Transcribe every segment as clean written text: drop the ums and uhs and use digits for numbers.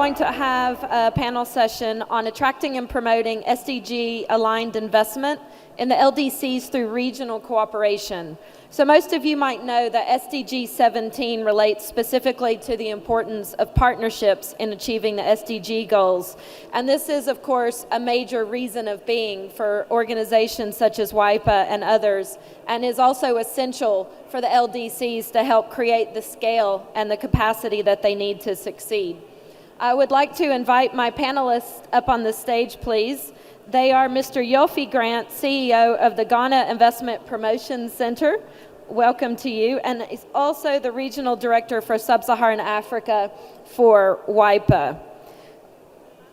going to have a panel session on attracting and promoting SDG-aligned investment in the LDCs through regional cooperation. So most of you might know that SDG 17 relates specifically to the importance of partnerships in achieving the SDG goals. And this is, of course, a major reason of being for organizations such as WIPA and others, and is also essential for the LDCs to help create the scale and the capacity that they need to succeed. I would like to invite my panelists up on the stage, please. They are Mr. Yofi Grant, CEO of the Ghana Investment Promotion Center. Welcome to you. And he's also the Regional Director for Sub-Saharan Africa for WIPA.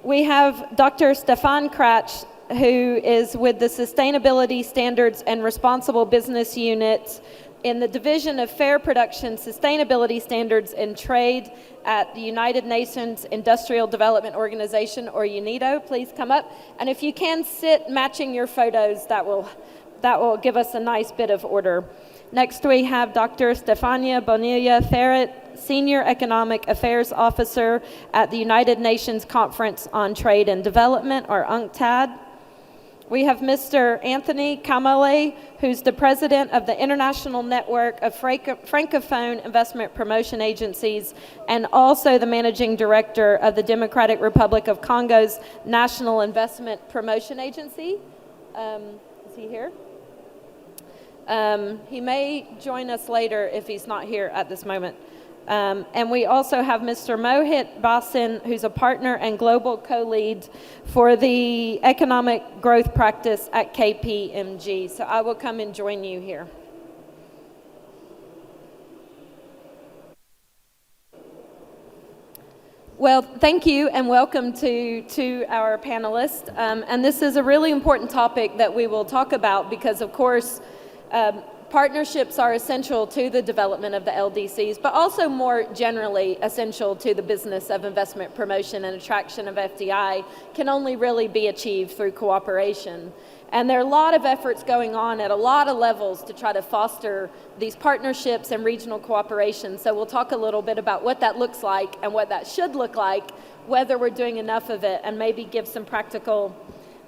We have Dr. Stefan Kratch, who is with the Sustainability Standards and Responsible Business Unit in the Division of Fair Production, Sustainability Standards and Trade at the United Nations Industrial Development Organization, or UNIDO. Please come up. And if you can sit matching your photos, that will give us a nice bit of order. Next we have Dr. Stefania Bonilla Ferret, Senior Economic Affairs Officer at the United Nations Conference on Trade and Development, or UNCTAD. We have Mr. Anthony Kamale, who's the president of the International Network of Francophone Investment Promotion Agencies and also the managing director of the Democratic Republic of Congo's National Investment Promotion Agency. Is he here? He may join us later if he's not here at this moment. And we also have Mr. Mohit Basin, who's a partner and global co-lead for the economic growth practice at KPMG. So I will come and join you here. Well, thank you and welcome to our panelists. And this is a really important topic that we will talk about because, of course, partnerships are essential to the development of the LDCs, but also more generally essential to the business of investment promotion and attraction of FDI can only really be achieved through cooperation. And there are a lot of efforts going on at a lot of levels to try to foster these partnerships and regional cooperation. So we'll talk a little bit about what that looks like and what that should look like, whether we're doing enough of it, and maybe give some practical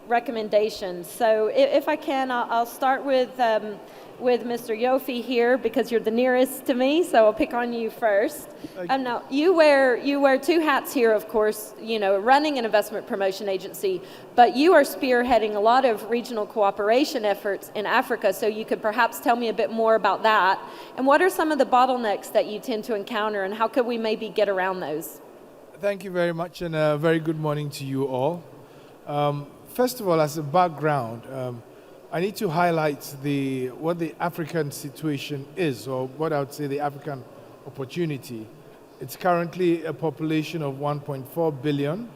recommendations. So if I can, I'll start with Mr. Yofi here because you're the nearest to me, so I'll pick on you first. Now, you wear two hats here, of course, you know, running an investment promotion agency, but you are spearheading a lot of regional cooperation efforts in Africa, so you could perhaps tell me a bit more about that. And what are some of the bottlenecks that you tend to encounter, and how could we maybe get around those? Thank you very much, and a very good morning to you all. First of all, as a background, I need to highlight what the African situation is, or what I would say the African opportunity. It's currently a population of 1.4 billion,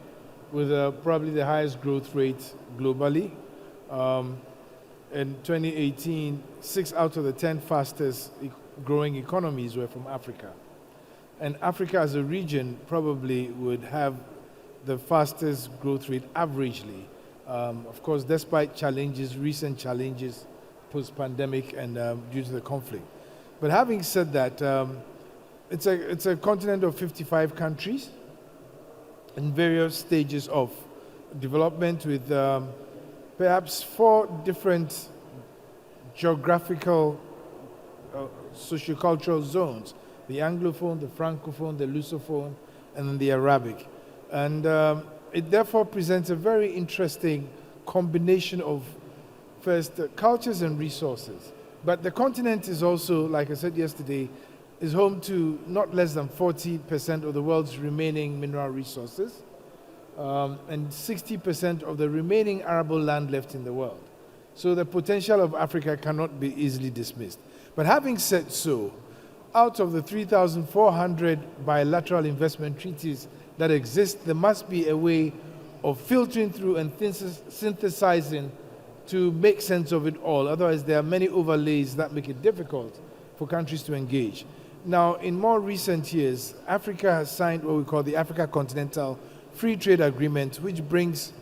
with probably the highest growth rate globally. In 2018, 6 out of the 10 fastest growing economies were from Africa. And Africa as a region probably would have the fastest growth rate averagely. Of course, despite challenges, recent challenges, post-pandemic and due to the conflict. But having said that, it's a continent of 55 countries in various stages of development with perhaps 4 different geographical sociocultural zones: the Anglophone, the Francophone, the Lusophone, and then the Arabic. And it therefore presents a very interesting combination of, first, cultures and resources. But the continent is also, like I said yesterday, is home to not less than 40% of the world's remaining mineral resources, and 60% of the remaining arable land left in the world. So the potential of Africa cannot be easily dismissed. But having said so, out of the 3,400 bilateral investment treaties that exist, there must be a way of filtering through and synthesizing to make sense of it all. Otherwise, there are many overlays that make it difficult for countries to engage. Now, in more recent years, Africa has signed what we call the Africa Continental Free Trade Agreement, which brings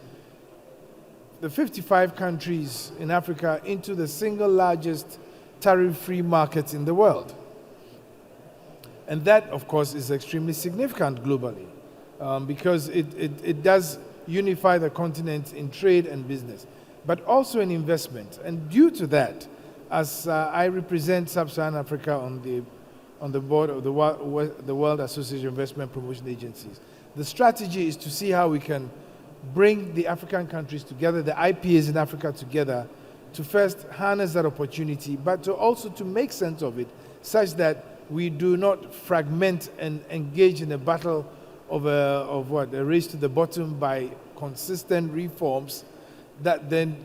the 55 countries in Africa into the single largest tariff-free market in the world. And that, of course, is extremely significant globally. because it does unify the continent in trade and business, but also in investment. And due to that, as I represent Sub-Saharan Africa on the board of the World Association of Investment Promotion Agencies, the strategy is to see how we can bring the African countries together, the IPAs in Africa together, to first harness that opportunity, but to also to make sense of it, such that we do not fragment and engage in a battle of a race to the bottom by consistent reforms that then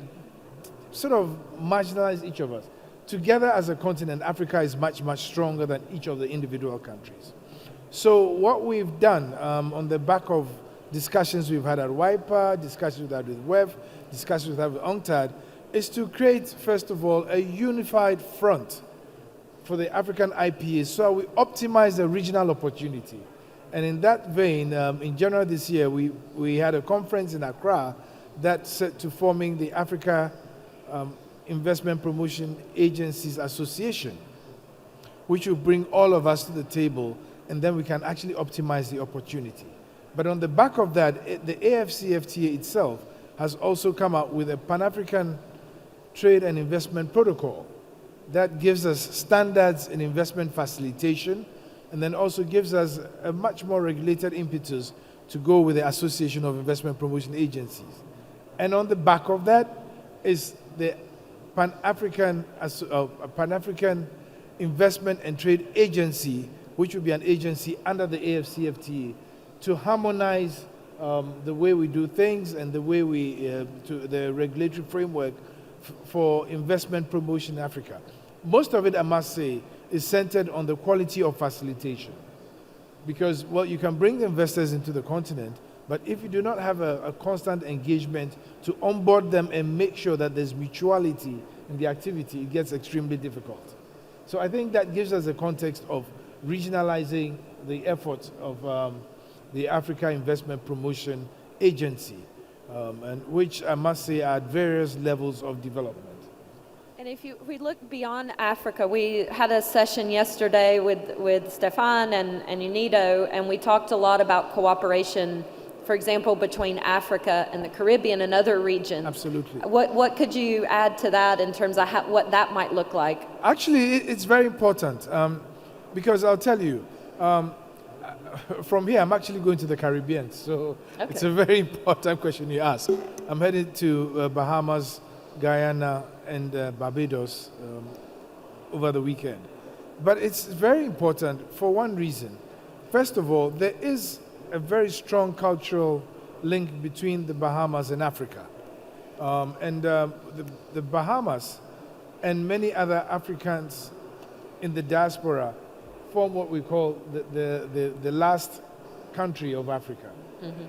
sort of marginalize each of us. Together as a continent, Africa is much, much stronger than each of the individual countries. So what we've done on the back of discussions we've had at WIPA, discussions we've had with WEF, discussions we've had with UNCTAD, is to create, first of all, a unified front for the African IPAs so we optimize the regional opportunity. And in that vein, in January this year, we had a conference in Accra that set to forming the Africa Investment Promotion Agencies Association, which will bring all of us to the table, and then we can actually optimize the opportunity. But on the back of that, the AFCFTA itself has also come out with a Pan-African Trade and Investment Protocol that gives us standards in investment facilitation, and then also gives us a much more regulated impetus to go with the Association of Investment Promotion Agencies. And on the back of that is the Pan-African Investment and Trade Agency, which will be an agency under the AFCFTA to harmonize the way we do things and the way the regulatory framework for investment promotion in Africa. Most of it, I must say, is centered on the quality of facilitation. Because, well, you can bring the investors into the continent, but if you do not have a constant engagement to onboard them and make sure that there's mutuality in the activity, it gets extremely difficult. So I think that gives us a context of regionalizing the efforts of the Africa Investment Promotion Agency, and which I must say are at various levels of development. And if we look beyond Africa, we had a session yesterday with Stefan and Unido, and we talked a lot about cooperation, for example, between Africa and the Caribbean and other regions. Absolutely. What could you add to that in terms of what that might look like? Actually, it's very important because I'll tell you, from here, I'm actually going to the Caribbean, so okay. It's a very important question you ask. I'm headed to Bahamas, Guyana, and Barbados over the weekend. But it's very important for one reason. First of all, there is a very strong cultural link between the Bahamas and Africa. The Bahamas and many other Africans in the diaspora form what we call the last country of Africa. Mm-hmm.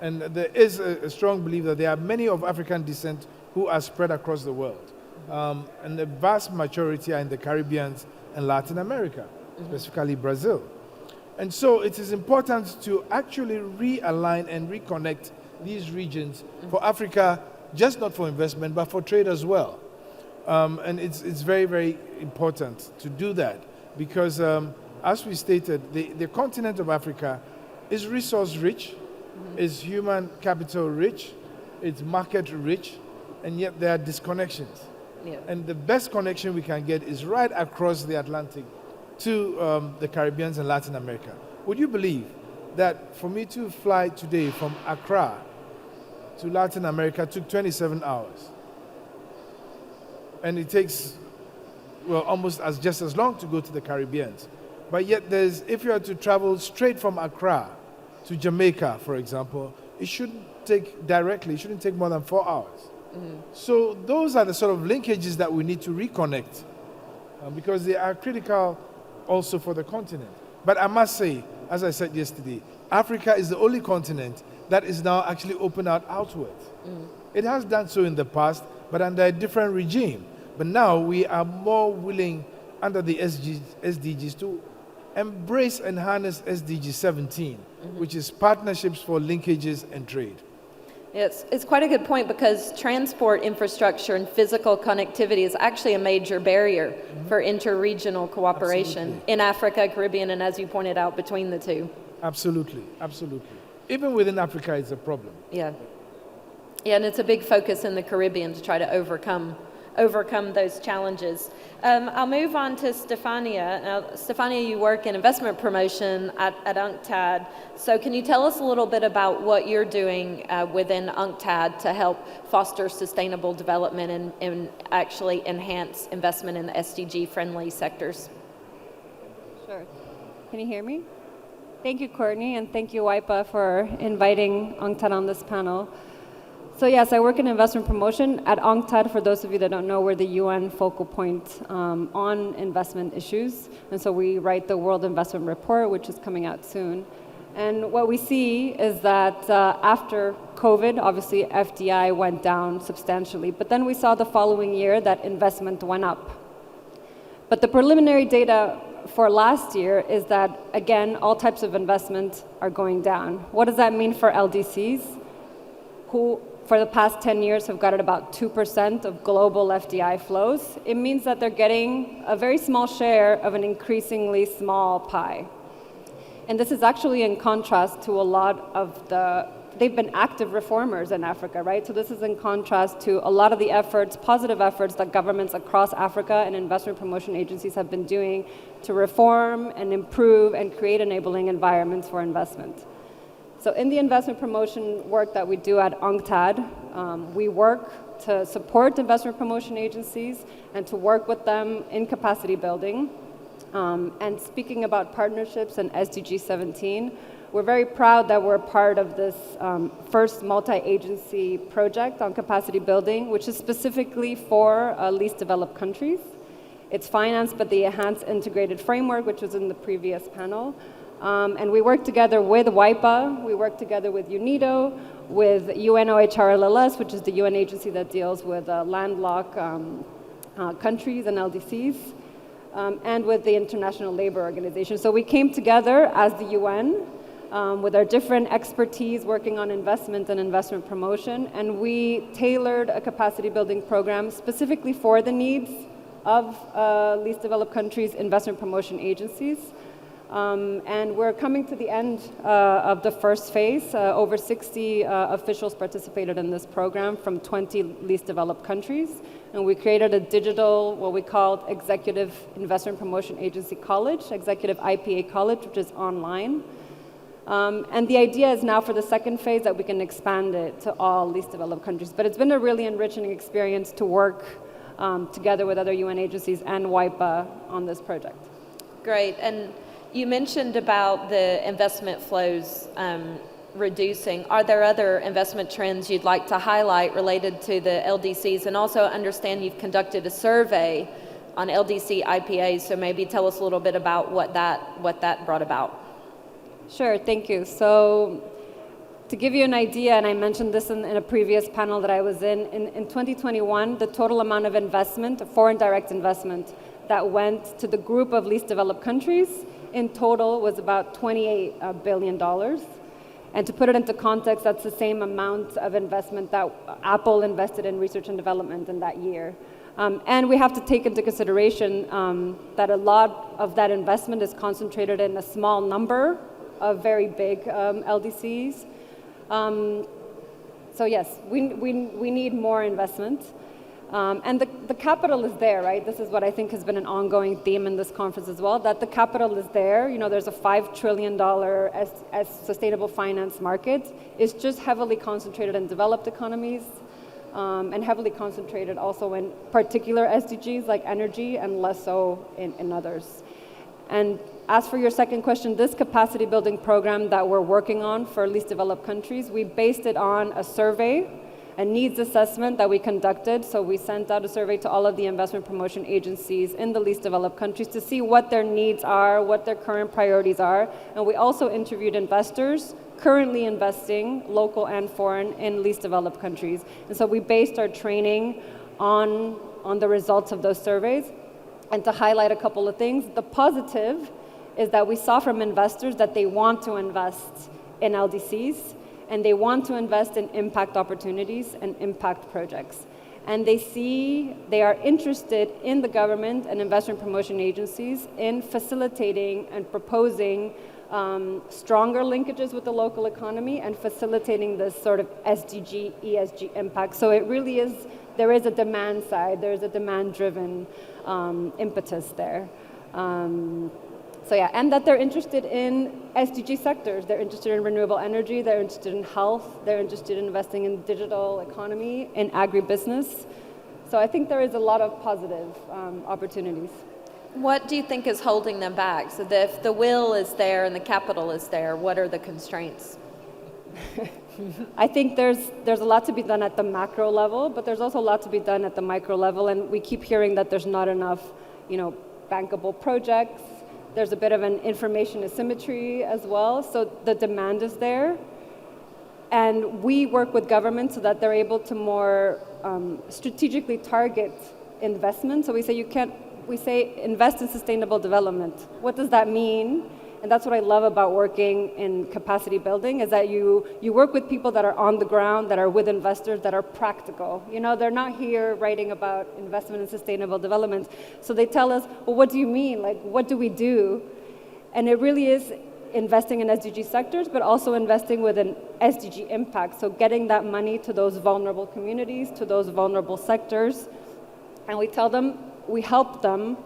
And there is a strong belief that there are many of African descent who are spread across the world. And the vast majority are in the Caribbean and Latin America, mm-hmm. specifically Brazil. And so it is important to actually realign and reconnect these regions mm-hmm. for Africa, just not for investment, but for trade as well. And it's very, very important to do that because, as we stated, the continent of Africa is resource rich, mm-hmm. is human capital rich, it's market rich, and yet there are disconnections. Yeah. And the best connection we can get is right across the Atlantic to the Caribbean and Latin America. Would you believe that for me to fly today from Accra to Latin America took 27 hours? And it takes, well, almost just as long to go to the Caribbean. But yet if you are to travel straight from Accra to Jamaica, for example, it shouldn't take more than 4 hours. Mm-hmm. So those are the sort of linkages that we need to reconnect because they are critical also for the continent. But I must say, as I said yesterday, Africa is the only continent that is now actually open outwards. Mm. It has done so in the past, but under a different regime. But now we are more willing under the SDGs to embrace and harness SDG 17, mm-hmm. which is partnerships for linkages and trade. It's quite a good point because transport infrastructure and physical connectivity is actually a major barrier mm-hmm. for interregional cooperation Absolutely. In Africa, Caribbean, and as you pointed out, between the two. Absolutely, absolutely. Even within Africa, it's a problem. Yeah. Yeah, and it's a big focus in the Caribbean to try to overcome those challenges. I'll move on to Stefania. Now, Stefania, you work in investment promotion at UNCTAD. So can you tell us a little bit about what you're doing within UNCTAD to help foster sustainable development and actually enhance investment in the SDG-friendly sectors? Sure. Can you hear me? Thank you, Courtney, and thank you, WIPA, for inviting UNCTAD on this panel. So yes, I work in investment promotion at UNCTAD. For those of you that don't know, we're the UN focal point on investment issues. And so we write the World Investment Report, which is coming out soon. And what we see is that after COVID, obviously FDI went down substantially. But then we saw the following year that investment went up. But the preliminary data for last year is that, again, all types of investment are going down. What does that mean for LDCs, who for the past 10 years have gotten about 2% of global FDI flows? It means that they're getting a very small share of an increasingly small pie. And this is actually in contrast to a lot of they've been active reformers in Africa, right? So this is in contrast to a lot of the efforts, positive efforts that governments across Africa and investment promotion agencies have been doing to reform and improve and create enabling environments for investment. So in the investment promotion work that we do at UNCTAD, we work to support investment promotion agencies and to work with them in capacity building. And speaking about partnerships and SDG 17, we're very proud that we're part of this first multi-agency project on capacity building, which is specifically for least developed countries. It's financed by the Enhanced Integrated Framework, which was in the previous panel. And we work together with WIPA, we work together with UNIDO, with UNOHRLLS, which is the UN agency that deals with landlocked countries and LDCs, and with the International Labour Organization. So we came together as the UN with our different expertise working on investment and investment promotion, and we tailored a capacity building program specifically for the needs of least developed countries' investment promotion agencies. And we're coming to the end of the first phase. Over 60 officials participated in this program from 20 least developed countries. And we created a digital, what we called Executive Investment Promotion Agency College, Executive IPA College, which is online. And the idea is now for the second phase that we can expand it to all least developed countries. But it's been a really enriching experience to work together with other UN agencies and WIPA on this project. Great. And you mentioned about the investment flows reducing. Are there other investment trends you'd like to highlight related to the LDCs? And also understand you've conducted a survey on LDC IPAs, so maybe tell us a little bit about what that brought about. Sure, thank you. So to give you an idea, and I mentioned this in a previous panel that I was in 2021, the total amount of investment, foreign direct investment, that went to the group of least developed countries in total was about $28 billion. And to put it into context, that's the same amount of investment that Apple invested in research and development in that year. And we have to take into consideration that a lot of that investment is concentrated in a small number of very big LDCs. So yes, we need more investment. And the capital is there, right? This is what I think has been an ongoing theme in this conference as well, that the capital is there. You know, there's a $5 trillion as sustainable finance market. It's just heavily concentrated in developed economies and heavily concentrated also in particular SDGs like energy and less so in others. And as for your second question, this capacity building program that we're working on for least developed countries, we based it on a survey, a needs assessment that we conducted. So we sent out a survey to all of the investment promotion agencies in the least developed countries to see what their needs are, what their current priorities are. And we also interviewed investors currently investing, local and foreign, in least developed countries. And so we based our training on the results of those surveys. And to highlight a couple of things, the positive is that we saw from investors that they want to invest in LDCs, and they want to invest in impact opportunities and impact projects. And they are interested in the government and investment promotion agencies in facilitating and proposing stronger linkages with the local economy, and facilitating this sort of SDG, ESG impact. So it really is, there is a demand side, there is a demand-driven impetus there. So yeah, and that they're interested in SDG sectors. They're interested in renewable energy, they're interested in health, they're interested in investing in digital economy, in agribusiness. So I think there is a lot of positive opportunities. What do you think is holding them back? So that if the will is there and the capital is there, what are the constraints? I think there's a lot to be done at the macro level, but there's also a lot to be done at the micro level, and we keep hearing that there's not enough, bankable projects. There's a bit of an information asymmetry as well, so the demand is there. And we work with governments so that they're able to more strategically target investment. So we say invest in sustainable development. What does that mean? And that's what I love about working in capacity building, is that you work with people that are on the ground, that are with investors, that are practical. They're not here writing about investment in sustainable development. So they tell us, well, what do you mean? Like, what do we do? And it really is investing in SDG sectors, but also investing with an SDG impact. So getting that money to those vulnerable communities, to those vulnerable sectors. And we tell them, we help them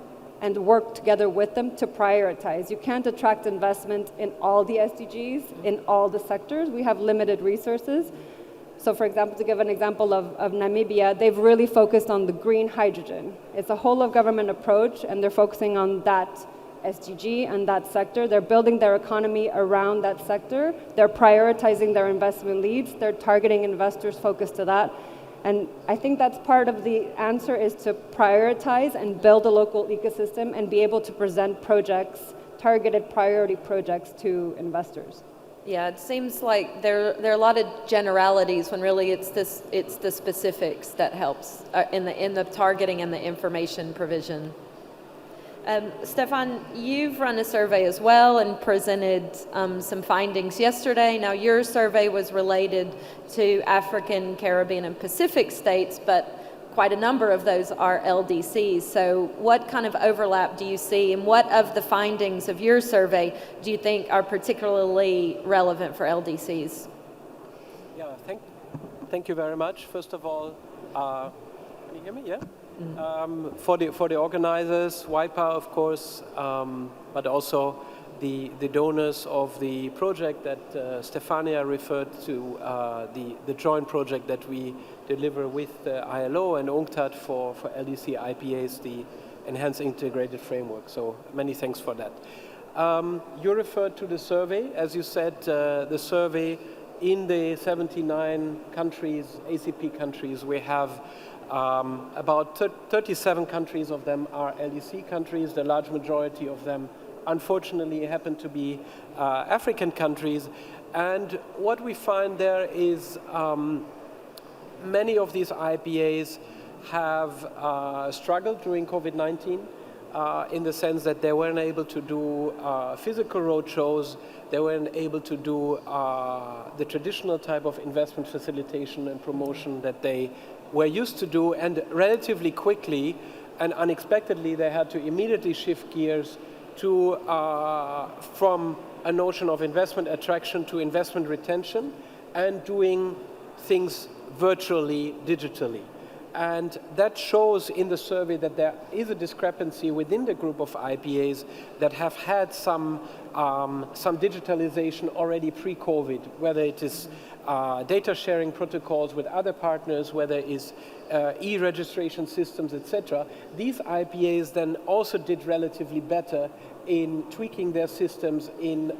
and work together with them to prioritize. You can't attract investment in all the SDGs, in all the sectors. We have limited resources. So for example, to give an example of Namibia, they've really focused on the green hydrogen. It's a whole of government approach, and they're focusing on that SDG and that sector. They're building their economy around that sector. They're prioritizing their investment leads. They're targeting investors focused to that. And I think that's part of the answer, is to prioritize and build a local ecosystem and be able to present projects, targeted priority projects to investors. Yeah, it seems like there are a lot of generalities when really it's the specifics that helps in the targeting and the information provision. Stefan, you've run a survey as well and presented some findings yesterday. Now, your survey was related to African, Caribbean, and Pacific states, but quite a number of those are LDCs. So what kind of overlap do you see, and what of the findings of your survey do you think are particularly relevant for LDCs? Yeah, thank you very much. First of all, can you hear me? Yeah? For the organizers, WIPA, of course, but also the donors of the project that Stefania referred to, the joint project that we deliver with the ILO and UNCTAD for LDC IPAs, the Enhanced Integrated Framework. So many thanks for that. You referred to the survey. As you said, the survey in the 79 countries, ACP countries, we have about 37 countries of them are LDC countries. The large majority of them, unfortunately, happen to be African countries. And what we find there is many of these IPAs have struggled during COVID-19 in the sense that they weren't able to do physical roadshows. They weren't able to do the traditional type of investment facilitation and promotion that they were used to do, and relatively quickly and unexpectedly they had to immediately shift gears to from a notion of investment attraction to investment retention and doing things virtually, digitally. And that shows in the survey that there is a discrepancy within the group of IPAs that have had some digitalization already pre-COVID, whether it is data sharing protocols with other partners, whether it is e-registration systems, etc. These IPAs then also did relatively better in tweaking their systems, in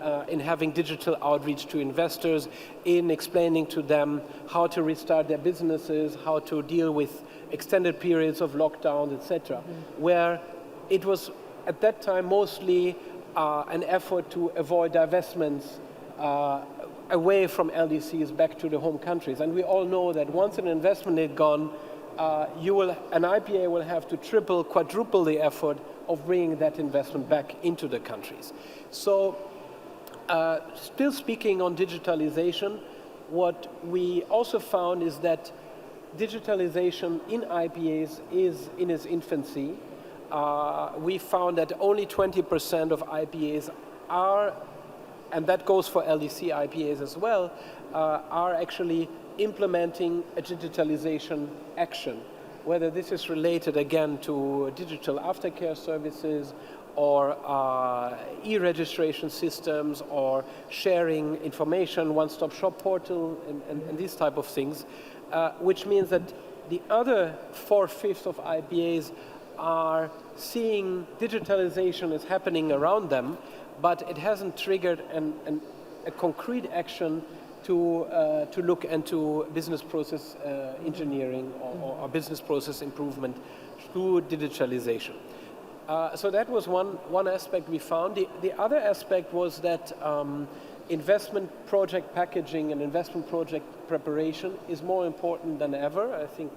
having digital outreach to investors, in explaining to them how to restart their businesses, how to deal with extended periods of lockdowns, etc. Where it was at that time mostly an effort to avoid divestments away from LDCs back to the home countries. And we all know that once an investment is gone, an IPA will have to triple, quadruple the effort of bringing that investment back into the countries. So still speaking on digitalization, what we also found is that digitalization in IPAs is in its infancy. We found that only 20% of IPAs are and that goes for LDC IPAs as well, are actually implementing a digitalization action, whether this is related again to digital aftercare services or e-registration systems or sharing information, one-stop shop portal and these type of things, which means that the other 4/5 of IPAs are seeing digitalization is happening around them, but it hasn't triggered a concrete action to look into business process engineering or business process improvement through digitalization. So that was one aspect we found. The other aspect was that investment project packaging and investment project preparation is more important than ever. I think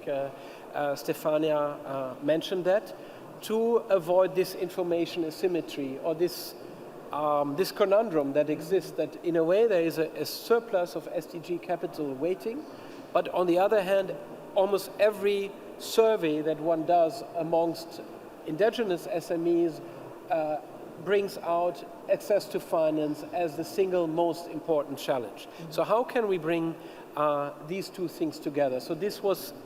Stefania mentioned that, to avoid this information asymmetry or this conundrum that exists, that in a way there is a surplus of SDG capital waiting, but on the other hand, almost every survey that one does amongst indigenous SMEs brings out access to finance as the single most important challenge. So how can we bring these two things together? So this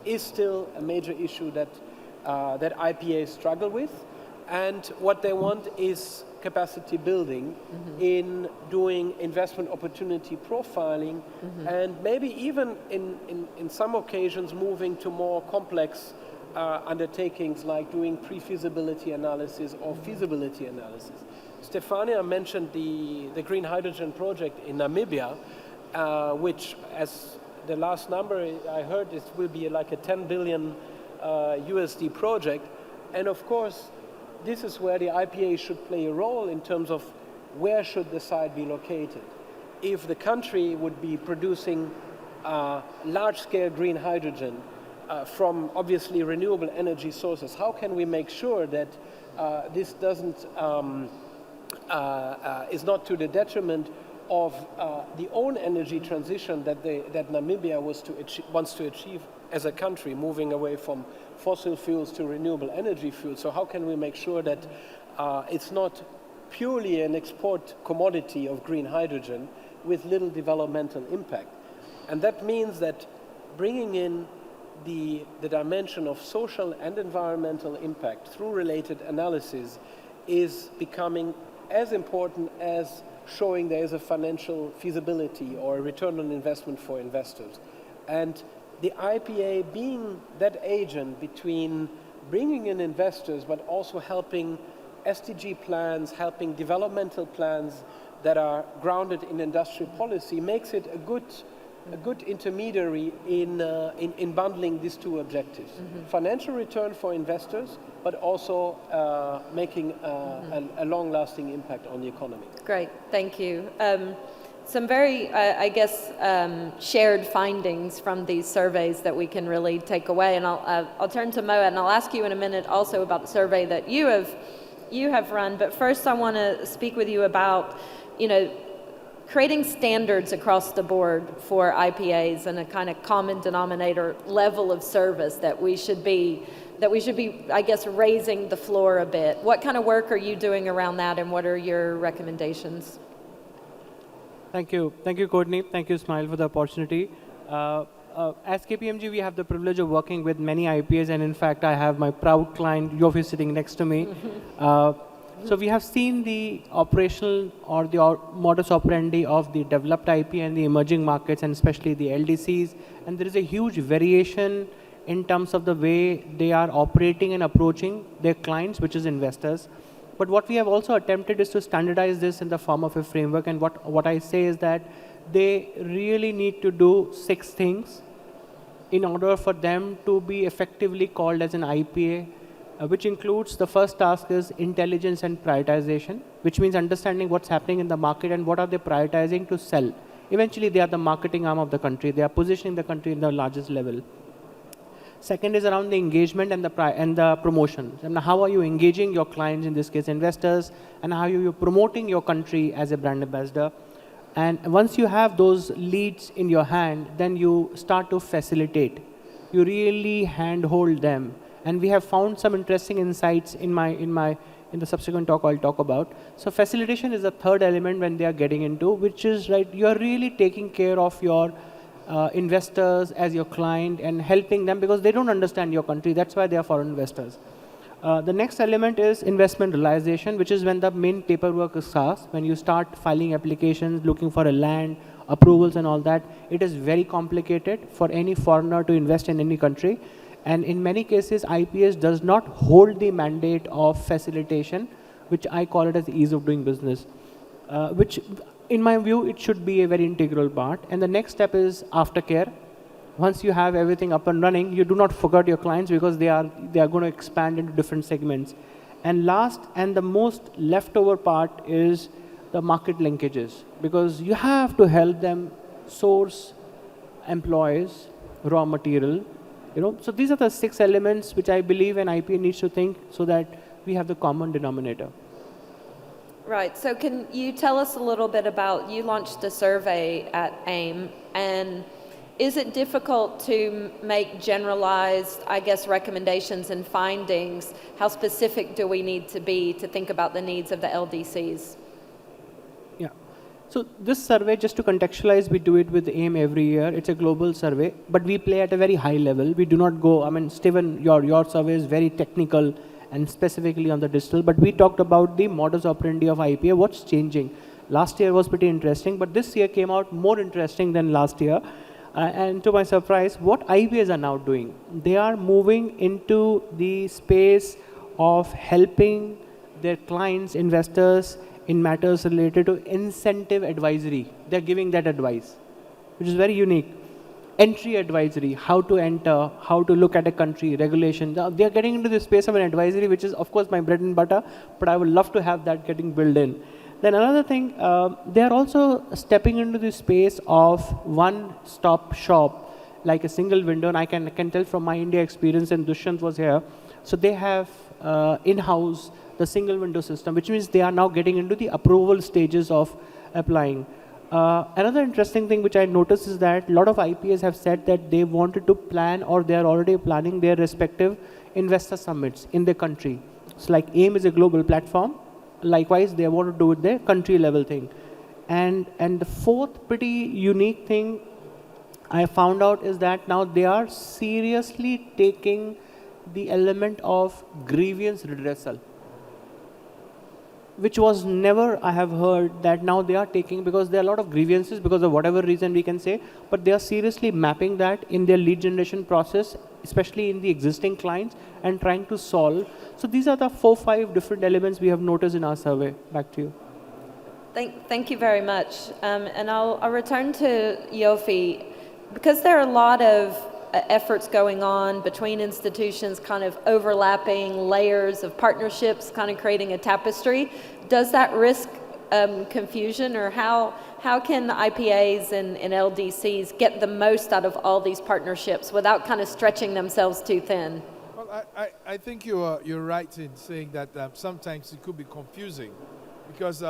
is still a major issue that IPAs struggle with, and what they want is capacity building in doing investment opportunity profiling, and maybe even in some occasions moving to more complex undertakings like doing pre-feasibility analysis or feasibility analysis. Stefania mentioned the green hydrogen project in Namibia, which, as the last number I heard, it will be like a 10 billion USD project. And of course, this is where the IPA should play a role in terms of where should the site be located. If the country would be producing large-scale green hydrogen from obviously renewable energy sources, how can we make sure that this doesn't is not to the detriment of the own energy transition that Namibia wants to achieve as a country, moving away from fossil fuels to renewable energy fuels? So how can we make sure that it's not purely an export commodity of green hydrogen with little developmental impact? And that means that bringing in the dimension of social and environmental impact through related analysis is becoming as important as showing there is a financial feasibility or a return on investment for investors. And the IPA being that agent between bringing in investors but also helping SDG plans, helping developmental plans that are grounded in industrial policy, makes it a good intermediary in bundling these two objectives. Financial return for investors, but also making a long-lasting impact on the economy. Great, thank you. Some very, I guess, shared findings from these surveys that we can really take away. And I'll turn to Moa, and I'll ask you in a minute also about the survey that you have run. But first, I want to speak with you about, creating standards across the board for IPAs and a kind of common denominator level of service that we should be, I guess, raising the floor a bit. What kind of work are you doing around that, and what are your recommendations? Thank you, Courtney. Thank you, Ismail, for the opportunity. As KPMG, we have the privilege of working with many IPAs, and in fact, I have my proud client, Yofi, sitting next to me. So we have seen the operational or the modus operandi of the developed IPA and the emerging markets, and especially the LDCs, and there is a huge variation in terms of the way they are operating and approaching their clients, which is investors. But what we have also attempted is to standardize this in the form of a framework, and what I say is that they really need to do 6 things in order for them to be effectively called as an IPA, which includes the first task is intelligence and prioritization, which means understanding what's happening in the market and what are they prioritizing to sell. Eventually, they are the marketing arm of the country. They are positioning the country in the largest level. Second is around the engagement and the promotion. And how are you engaging your clients, in this case investors, and how are you promoting your country as a brand ambassador? And once you have those leads in your hand, then you start to facilitate. You really handhold them. And we have found some interesting insights in my in the subsequent talk I'll talk about. So facilitation is the third element when they are getting into, which is right, you are really taking care of your investors as your client and helping them because they don't understand your country. That's why they are foreign investors. The next element is investment realization, which is when the main paperwork is starts, when you start filing applications, looking for a land, approvals and all that. It is very complicated for any foreigner to invest in any country. And in many cases, IPS does not hold the mandate of facilitation, which I call it as ease of doing business, which in my view, it should be a very integral part. And the next step is aftercare. Once you have everything up and running, you do not forget your clients because they are going to expand into different segments. And last and the most leftover part is the market linkages, because you have to help them source employees, raw material. So these are the 6 elements which I believe an IPA needs to think so that we have the common denominator. Right. So can you tell us a little bit about, you launched a survey at AIM, and is it difficult to make generalized, I guess, recommendations and findings? How specific do we need to be to think about the needs of the LDCs? Yeah. So this survey, just to contextualize, we do it with AIM every year. It's a global survey, but we play at a very high level. We do not go, Steven, your survey is very technical and specifically on the digital, but we talked about the modus operandi of IPA, what's changing. Last year was pretty interesting, but this year came out more interesting than last year. And to my surprise, what IPAs are now doing, they are moving into the space of helping their clients, investors, in matters related to incentive advisory. They're giving that advice, which is very unique. Entry advisory, how to enter, how to look at a country, regulation. They're getting into the space of an advisory, which is, of course, my bread and butter, but I would love to have that getting built in. Then another thing, they are also stepping into the space of one-stop shop, like a single window, and I can tell from my India experience, and Dushyant was here. So they have in-house the single window system, which means they are now getting into the approval stages of applying. Another interesting thing which I noticed is that a lot of IPAs have said that they wanted to plan, or they are already planning their respective investor summits in their country. It's like AIM is a global platform. Likewise, they want to do it their country level thing. And the fourth pretty unique thing I found out is that now they are seriously taking the element of grievance redressal, which was never, I have heard, that now they are taking, because there are a lot of grievances because of whatever reason we can say, but they are seriously mapping that in their lead generation process, especially in the existing clients, and trying to solve. So these are the 4-5 different elements we have noticed in our survey. Back to you. Thank you very much. And I'll return to Yofi, because there are a lot of efforts going on between institutions, kind of overlapping layers of partnerships, kind of creating a tapestry. Does that risk confusion, or how can IPAs and LDCs get the most out of all these partnerships without kind of stretching themselves too thin? Well, I think you're right in saying that sometimes it could be confusing because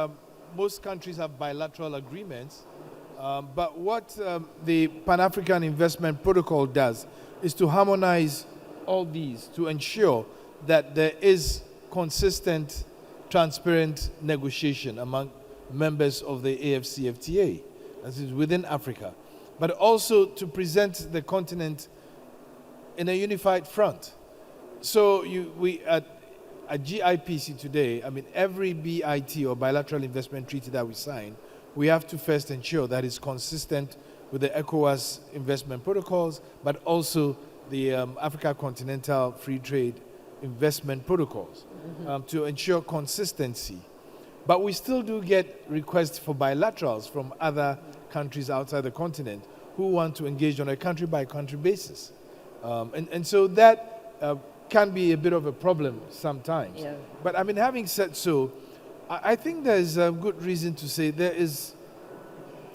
most countries have bilateral agreements. But what the Pan-African Investment Protocol does is to harmonize all these to ensure that there is consistent, transparent negotiation among members of the AFCFTA, as is within Africa, but also to present the continent in a unified front. So we at GIPC today, every BIT or bilateral investment treaty that we sign, we have to first ensure that it's consistent with the ECOWAS investment protocols, but also the Africa Continental Free Trade Investment Protocols to ensure consistency. But we still do get requests for bilaterals from other countries outside the continent who want to engage on a country-by-country basis. And so that can be a bit of a problem sometimes. Yeah. But having said so, I think there's a good reason to say there is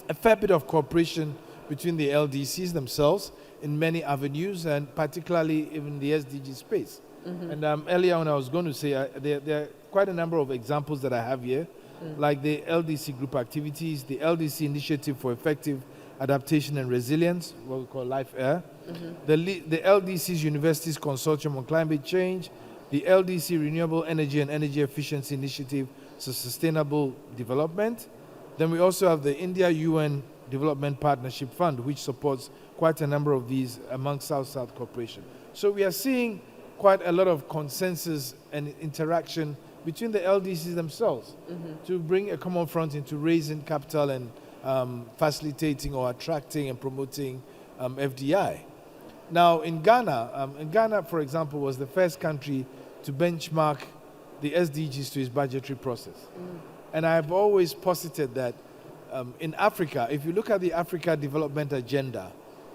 a fair bit of cooperation between the LDCs themselves in many avenues, and particularly in the SDG space. And earlier on I was going to say there are quite a number of examples that I have here, like the LDC group activities, the LDC Initiative for Effective Adaptation and Resilience, what we call Life Air, the LDC's Universities Consortium on Climate Change, the LDC Renewable Energy and Energy Efficiency Initiative for Sustainable Development. Then we also have the India-UN Development Partnership Fund, which supports quite a number of these among South-South cooperation. So we are seeing quite a lot of consensus and interaction between the LDCs themselves to bring a common front into raising capital and facilitating or attracting and promoting FDI. Now, in Ghana, for example, was the first country to benchmark the SDGs to its budgetary process. And I've always posited that in Africa, if you look at the Africa Development Agenda,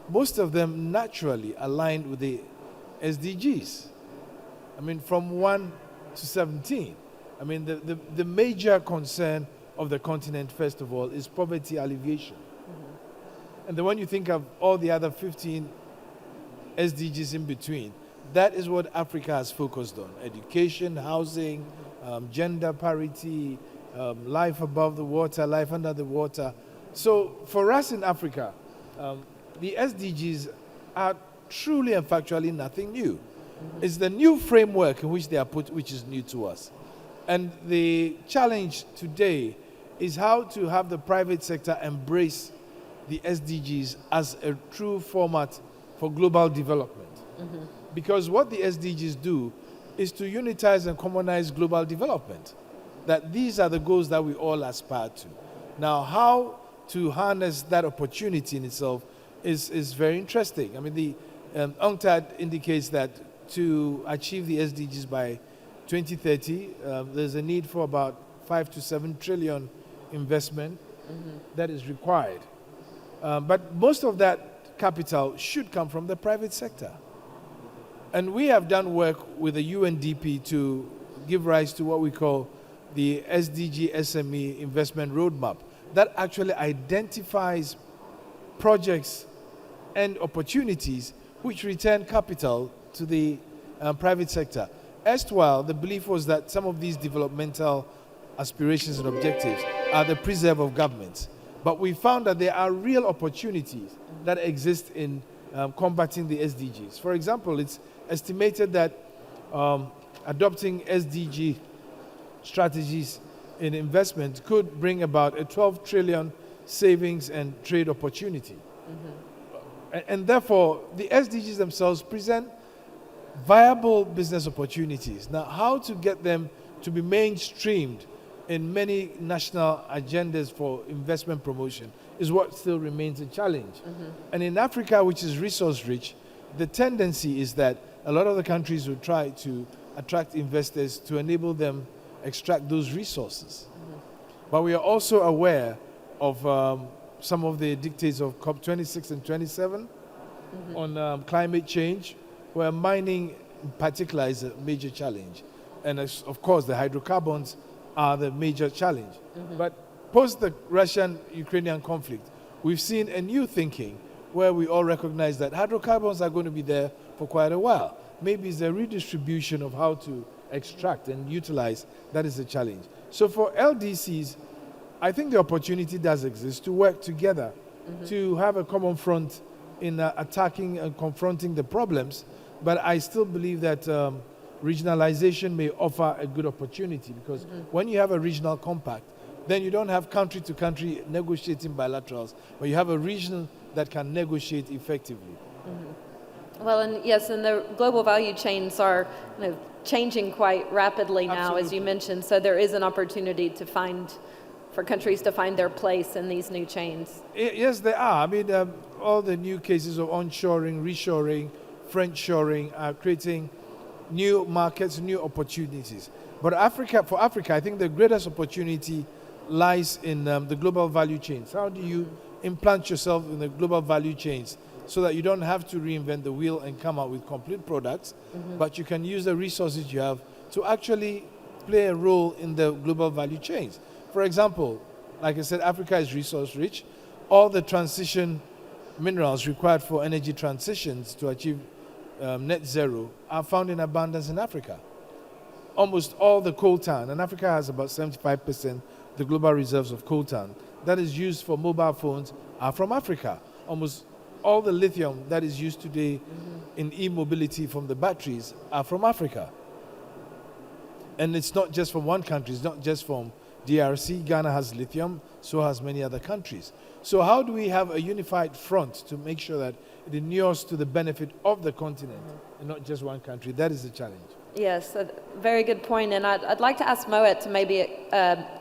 most of them naturally aligned with the SDGs. I mean, from 1 to 17. I mean, the major concern of the continent, first of all, is poverty alleviation. And then when you think of all the other 15 SDGs in between, that is what Africa has focused on: education, housing, gender parity, life above the water, life under the water. So for us in Africa, the SDGs are truly and factually nothing new. It's the new framework in which they are put, which is new to us. And the challenge today is how to have the private sector embrace the SDGs as a true format for global development. Because what the SDGs do is to unitize and commonize global development. That these are the goals that we all aspire to. Now, how to harness that opportunity in itself is very interesting. I mean, the UNCTAD indicates that to achieve the SDGs by 2030, there's a need for about 5 to 7 trillion investment that is required. But most of that capital should come from the private sector. And we have done work with the UNDP to give rise to what we call the SDG SME investment roadmap that actually identifies projects and opportunities which return capital to the private sector. Erstwhile, the belief was that some of these developmental aspirations and objectives are the preserve of governments. But we found that there are real opportunities that exist in combating the SDGs. For example, it's estimated that adopting SDG strategies in investment could bring about a 12 trillion savings and trade opportunity. And therefore, the SDGs themselves present viable business opportunities. Now, how to get them to be mainstreamed in many national agendas for investment promotion is what still remains a challenge. And in Africa, which is resource rich, the tendency is that a lot of the countries will try to attract investors to enable them extract those resources. But we are also aware of some of the dictates of COP26 and 27 on climate change, where mining in particular is a major challenge. And of course, the hydrocarbons are the major challenge. But post the Russian-Ukrainian conflict, we've seen a new thinking where we all recognize that hydrocarbons are going to be there for quite a while. Maybe it's a redistribution of how to extract and utilize that is a challenge. So for LDCs, I think the opportunity does exist to work together, to have a common front in attacking and confronting the problems. But I still believe that regionalization may offer a good opportunity, because when you have a regional compact, then you don't have country to country negotiating bilaterals, but you have a region that can negotiate effectively. Well, and yes, and the global value chains are changing quite rapidly now, as you mentioned. So there is an opportunity for countries to find their place in these new chains. Yes, there are. I mean, all the new cases of onshoring, reshoring, French-shoring are creating new markets, new opportunities. But for Africa, I think the greatest opportunity lies in the global value chains. How do you implant yourself in the global value chains so that you don't have to reinvent the wheel and come out with complete products, but you can use the resources you have to actually play a role in the global value chains? For example, like I said, Africa is resource rich. All the transition minerals required for energy transitions to achieve net zero are found in abundance in Africa. Almost all the coltan, and Africa has about 75% the global reserves of coltan that is used for mobile phones are from Africa. Almost all the lithium that is used today in e-mobility from the batteries are from Africa. And it's not just from one country, it's not just from DRC. Ghana has lithium, so has many other countries. So how do we have a unified front to make sure that it inures to the benefit of the continent and not just one country? That is the challenge. Yes, a very good point. And I'd like to ask Moet to maybe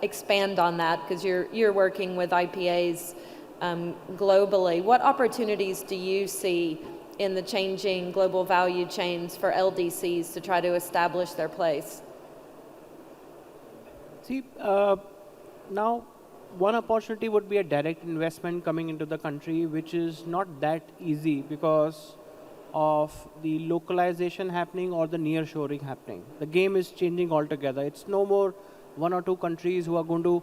expand on that, because you're working with IPAs globally. What opportunities do you see in the changing global value chains for LDCs to try to establish their place? See, now one opportunity would be a direct investment coming into the country, which is not that easy because of the localization happening or the nearshoring happening. The game is changing altogether. It's no more one or two countries who are going to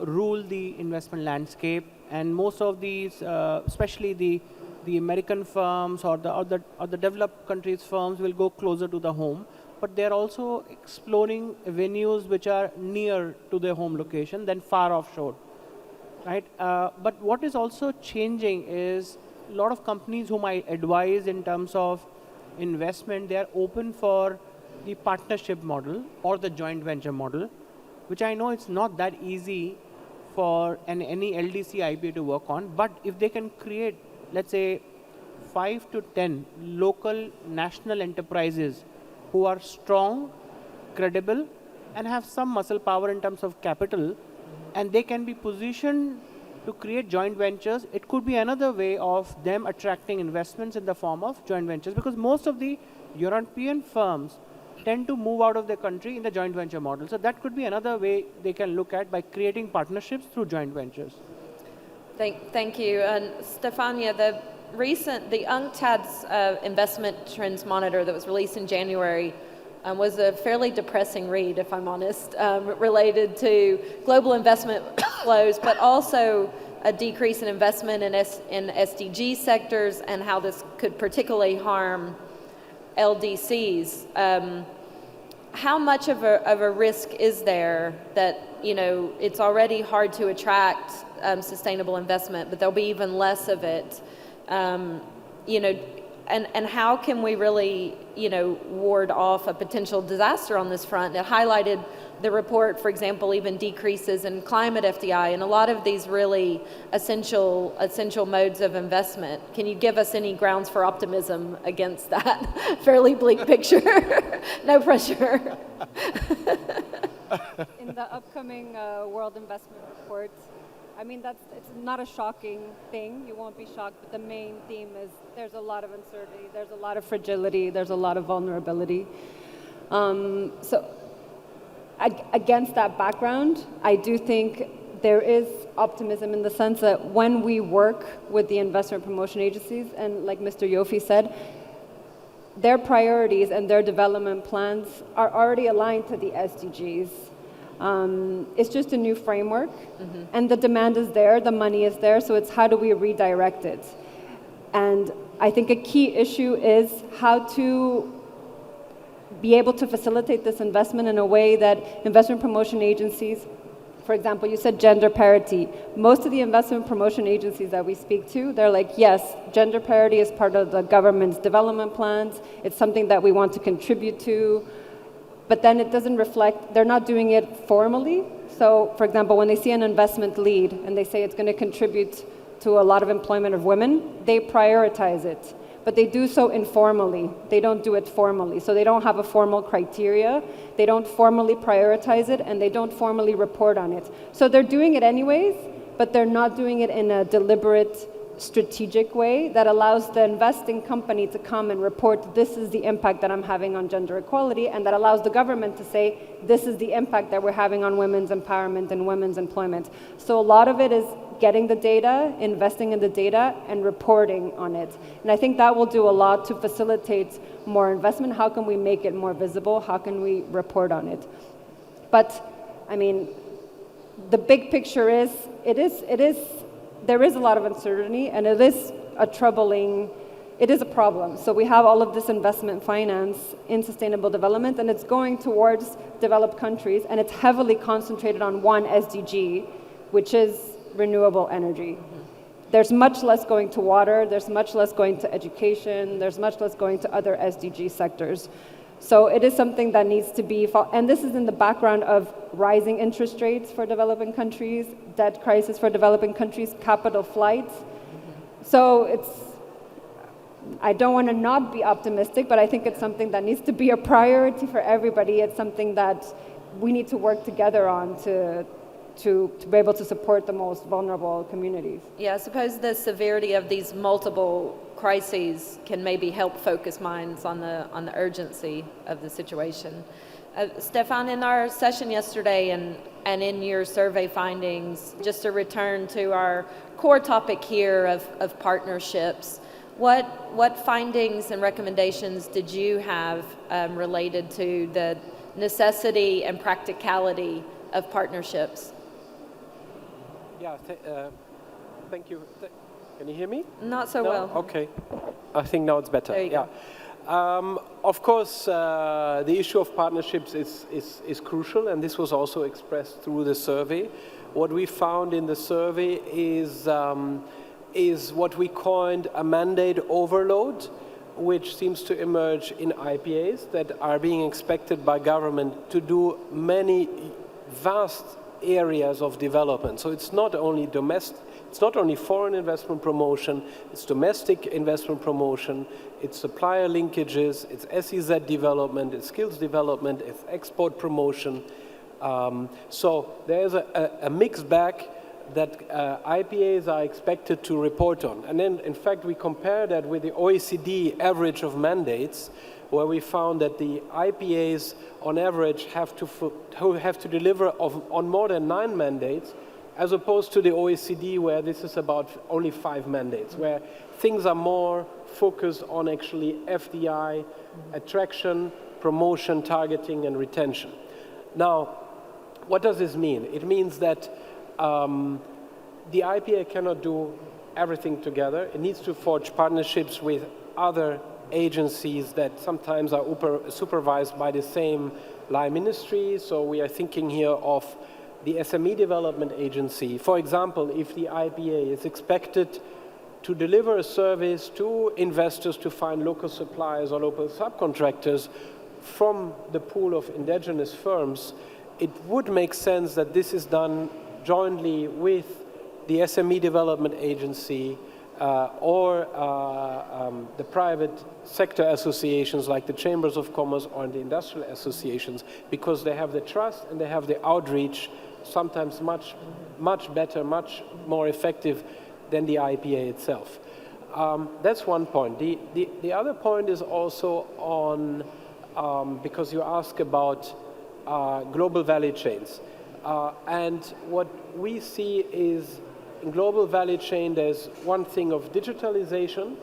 rule the investment landscape, and most of these, especially the American firms or the developed countries firms, will go closer to the home. But they're also exploring venues which are near to their home location than far offshore, right? But what is also changing is a lot of companies whom I advise in terms of investment, they are open for the partnership model or the joint venture model, which I know it's not that easy for any LDC IPA to work on. But if they can create, let's say, 5 to 10 local national enterprises who are strong, credible, and have some muscle power in terms of capital, and they can be positioned to create joint ventures, it could be another way of them attracting investments in the form of joint ventures, because most of the European firms tend to move out of their country in the joint venture model. So that could be another way they can look at by creating partnerships through joint ventures. Thank you. And Stefania, the UNCTAD's investment trends monitor that was released in January was a fairly depressing read, if I'm honest, related to global investment flows, but also a decrease in investment in SDG sectors and how this could particularly harm LDCs. How much of a risk is there that, it's already hard to attract sustainable investment, but there'll be even less of it? And how can we really, ward off a potential disaster on this front? It highlighted the report, for example, even decreases in climate FDI and a lot of these really essential modes of investment. Can you give us any grounds for optimism against that fairly bleak picture? No pressure. In the upcoming World Investment Report, it's not a shocking thing. You won't be shocked, but the main theme is there's a lot of uncertainty, there's a lot of fragility, there's a lot of vulnerability. Against that background, I do think there is optimism in the sense that when we work with the investment promotion agencies, and like Mr. Yofi said, their priorities and their development plans are already aligned to the SDGs. It's just a new framework, and the demand is there, the money is there, so it's how do we redirect it? And I think a key issue is how to be able to facilitate this investment in a way that investment promotion agencies, for example, you said gender parity. Most of the investment promotion agencies that we speak to, they're like, yes, gender parity is part of the government's development plans, it's something that we want to contribute to, but then it doesn't reflect, they're not doing it formally. So, for example, when they see an investment lead and they say it's going to contribute to a lot of employment of women, they prioritize it. But they do so informally. They don't do it formally. So they don't have a formal criteria. They don't formally prioritize it, and they don't formally report on it. So they're doing it anyways, but they're not doing it in a deliberate, strategic way that allows the investing company to come and report, this is the impact that I'm having on gender equality, and that allows the government to say, this is the impact that we're having on women's empowerment and women's employment. So a lot of it is getting the data, investing in the data, and reporting on it. And I think that will do a lot to facilitate more investment. How can we make it more visible? How can we report on it? But, the big picture is, there is a lot of uncertainty, and it is a problem. So we have all of this investment finance in sustainable development, and it's going towards developed countries, and it's heavily concentrated on one SDG, which is renewable energy. There's much less going to water, there's much less going to education, there's much less going to other SDG sectors. So it is something that needs to be, and this is in the background of rising interest rates for developing countries, debt crisis for developing countries, capital flights. So I don't want to not be optimistic, but I think it's something that needs to be a priority for everybody. It's something that we need to work together on to be able to support the most vulnerable communities. Yeah, I suppose the severity of these multiple crises can maybe help focus minds on the urgency of the situation. Stefan, in our session yesterday and in your survey findings, just to return to our core topic here of partnerships, what findings and recommendations did you have related to the necessity and practicality of partnerships? Yeah, thank you. Can you hear me? Not so No? well. Okay. I think now it's better. There you yeah. Of course, the issue of partnerships is crucial, and this was also expressed through the survey. What we found in the survey is what we coined a mandate overload, which seems to emerge in IPAs that are being expected by government to do many vast areas of development. So it's not only it's not only foreign investment promotion, it's domestic investment promotion, it's supplier linkages, it's SEZ development, it's skills development, it's export promotion. So there's a mixed bag that IPAs are expected to report on. And then, in fact, we compare that with the OECD average of mandates, where we found that the IPAs, on average, have to deliver on more than 9 mandates, as opposed to the OECD, where this is about only 5 mandates, where things are more focused on actually FDI, attraction, promotion, targeting, and retention. Now, what does this mean? It means that the IPA cannot do everything together. It needs to forge partnerships with other agencies that sometimes are supervised by the same line ministry. So we are thinking here of the SME Development Agency. For example, if the IPA is expected to deliver a service to investors to find local suppliers or local subcontractors from the pool of indigenous firms, it would make sense that this is done jointly with the SME Development Agency or the private sector associations like the Chambers of Commerce or the industrial associations, because they have the trust and they have the outreach, sometimes much better, much more effective than the IPA itself. That's one point. The other point is also on, because you ask about global value chains. And what we see is in global value chain, there's one thing of digitalization,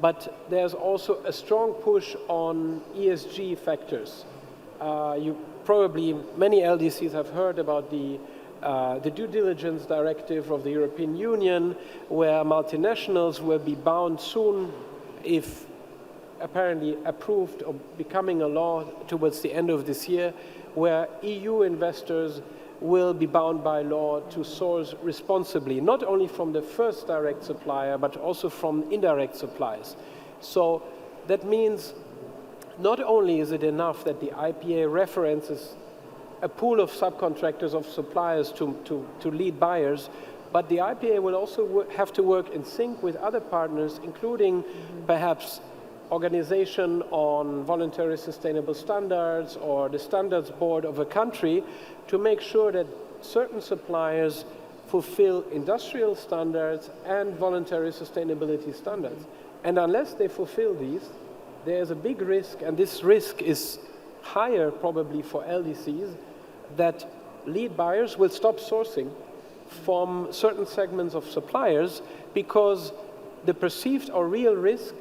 but there's also a strong push on ESG factors. Many LDCs have heard about the due diligence directive of the European Union, where multinationals will be bound soon, if apparently approved or becoming a law towards the end of this year, where EU investors will be bound by law to source responsibly, not only from the first direct supplier, but also from indirect suppliers. So that means not only is it enough that the IPA references a pool of subcontractors, of suppliers to lead buyers, but the IPA will also have to work in sync with other partners, including perhaps organization on voluntary sustainable standards or the standards board of a country, to make sure that certain suppliers fulfill industrial standards and voluntary sustainability standards. And unless they fulfill these, there's a big risk, and this risk is higher probably for LDCs, that lead buyers will stop sourcing from certain segments of suppliers because the perceived or real risk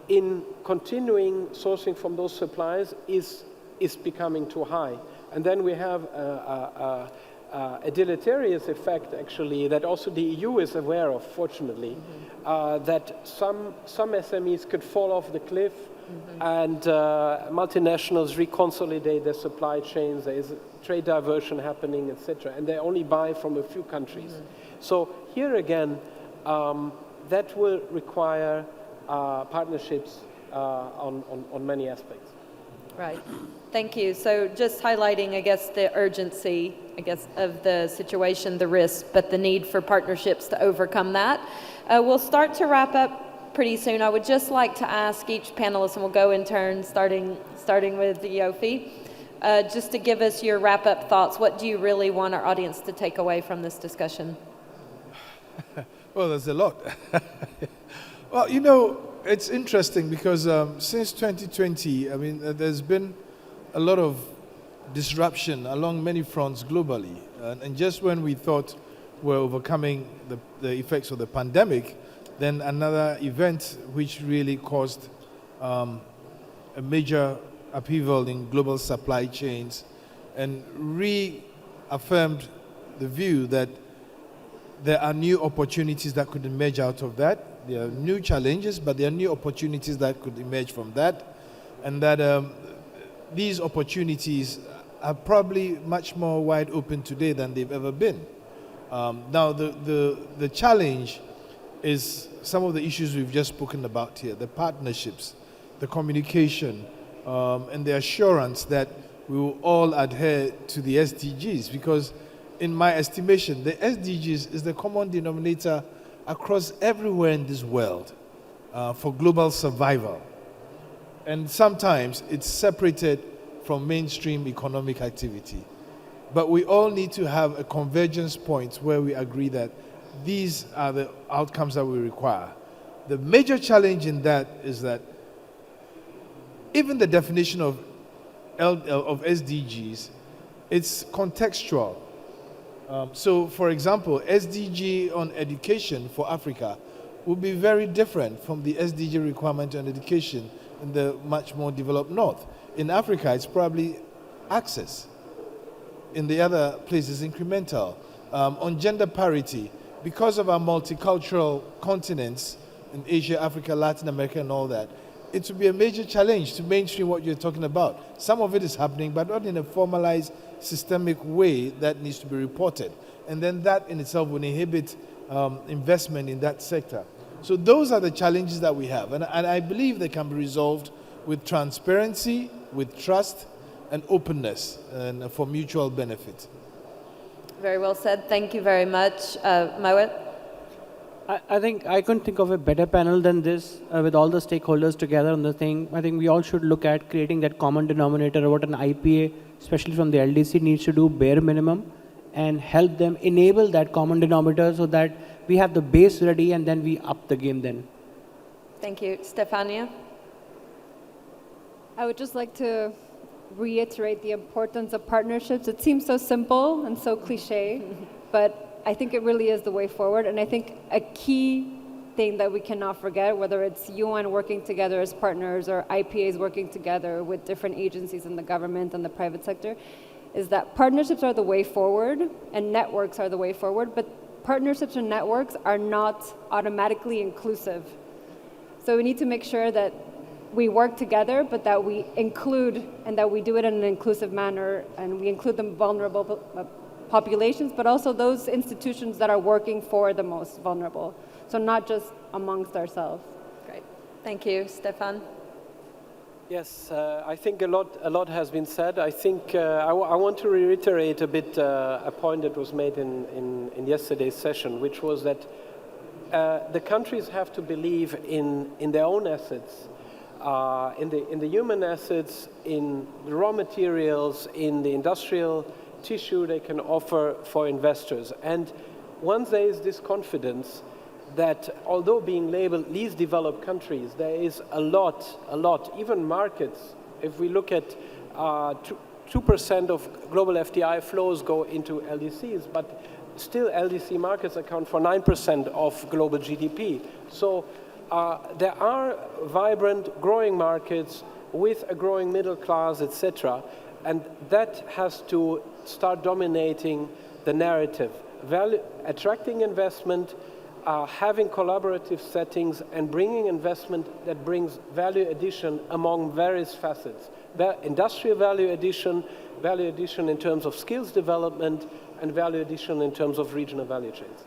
in continuing sourcing from those suppliers is becoming too high. And then we have a deleterious effect, actually, that also the EU is aware of, fortunately, that some SMEs could fall off the cliff and multinationals reconsolidate their supply chains. There is trade diversion happening, etc., and they only buy from a few countries. So here again, that will require partnerships on many aspects. Right. Thank you. So just highlighting, I guess, the urgency, I guess, of the situation, the risk, but the need for partnerships to overcome that. We'll start to wrap up pretty soon. I would just like to ask each panelist, and we'll go in turn, starting with Yofi, just to give us your wrap-up thoughts. What do you really want our audience to take away from this discussion? Well, there's a lot. Well, you know, it's interesting because since 2020, I mean, there's been a lot of disruption along many fronts globally. And just when we thought we're overcoming the effects of the pandemic, then another event which really caused a major upheaval in global supply chains and reaffirmed the view that there are new opportunities that could emerge out of that. There are new challenges, but there are new opportunities that could emerge from that, and that these opportunities are probably much more wide open today than they've ever been. Now, the challenge is some of the issues we've just spoken about here, the partnerships, the communication, and the assurance that we will all adhere to the SDGs, because in my estimation, the SDGs is the common denominator across everywhere in this world for global survival. And sometimes it's separated from mainstream economic activity. But we all need to have a convergence point where we agree that these are the outcomes that we require. The major challenge in that is that even the definition of SDGs, it's contextual. So, for example, SDG on education for Africa would be very different from the SDG requirement on education in the much more developed North. In Africa, it's probably access. In the other places, incremental. On gender parity, because of our multicultural continents in Asia, Africa, Latin America, and all that, it would be a major challenge to mainstream what you're talking about. Some of it is happening, but not in a formalized, systemic way that needs to be reported. And then that in itself will inhibit investment in that sector. So those are the challenges that we have. And I believe they can be resolved with transparency, with trust, and openness, and for mutual benefit. Very well said. Thank you very much. Moet? I think I couldn't think of a better panel than this with all the stakeholders together on the thing. I think we all should look at creating that common denominator, what an IPA, especially from the LDC, needs to do bare minimum, and help them enable that common denominator so that we have the base ready and then we up the game then. Thank you. Stefania? I would just like to reiterate the importance of partnerships. It seems so simple and so cliche, but I think it really is the way forward. And I think a key thing that we cannot forget, whether it's UN working together as partners or IPAs working together with different agencies in the government and the private sector, is that partnerships are the way forward and networks are the way forward, but partnerships and networks are not automatically inclusive. So we need to make sure that we work together, but that we include and that we do it in an inclusive manner, and we include the vulnerable populations, but also those institutions that are working for the most vulnerable. So not just amongst ourselves. Great. Thank you. Stefan? Yes, I think a lot has been said. I think I want to reiterate a bit a point that was made in yesterday's session, which was that the countries have to believe in their own assets, in the human assets, in the raw materials, in the industrial tissue they can offer for investors. And once there is this confidence that although being labeled least developed countries, there is a lot, even markets. If we look at 2% of global FDI flows go into LDCs, but still LDC markets account for 9% of global GDP. So there are vibrant, growing markets with a growing middle class, etc. And that has to start dominating the narrative. Attracting investment, having collaborative settings, and bringing investment that brings value addition among various facets. Industrial value addition in terms of skills development, and value addition in terms of regional value chains.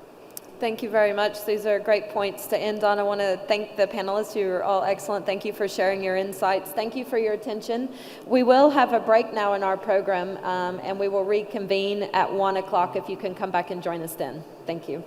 Thank you very much. These are great points to end on. I want to thank the panelists who are all excellent. Thank you for sharing your insights. Thank you for your attention. We will have a break now in our program, and we will reconvene at 1 o'clock if you can come back and join us then. Thank you.